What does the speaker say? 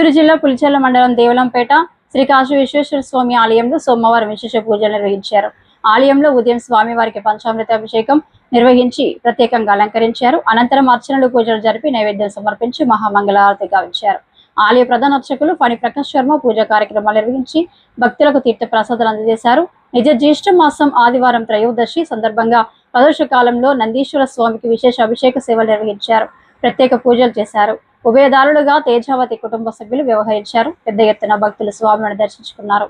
చిత్తూరు జిల్లా పులిచెర్ల మండలం దేవలంపేట శ్రీ కాశీ విశ్వేశ్వర స్వామి ఆలయంలో సోమవారం విశేష పూజలు నిర్వహించారు. ఆలయంలో ఉదయం స్వామివారికి పంచామృత అభిషేకం నిర్వహించి ప్రత్యేకంగా అలంకరించారు. అనంతరం అర్చనలు, పూజలు జరిపి నైవేద్యం సమర్పించి మహామంగళారతి గావించారు. ఆలయ ప్రధాన అర్చకులు ఫణి ప్రకాష్ శర్మ పూజా కార్యక్రమాలు నిర్వహించి భక్తులకు తీర్థ ప్రసాదాలు అందజేశారు. నిజ జ్యేష్ఠ మాసం ఆదివారం త్రయోదశి సందర్భంగా ప్రదోష కాలంలో నందీశ్వర స్వామికి విశేష అభిషేక సేవలు నిర్వహించారు. ప్రత్యేక పూజలు చేశారు. ఉభయదారులుగా తేజావతి కుటుంబ సభ్యులు వ్యవహరించారు. పెద్ద ఎత్తున భక్తులు స్వామిని దర్శించుకున్నారు.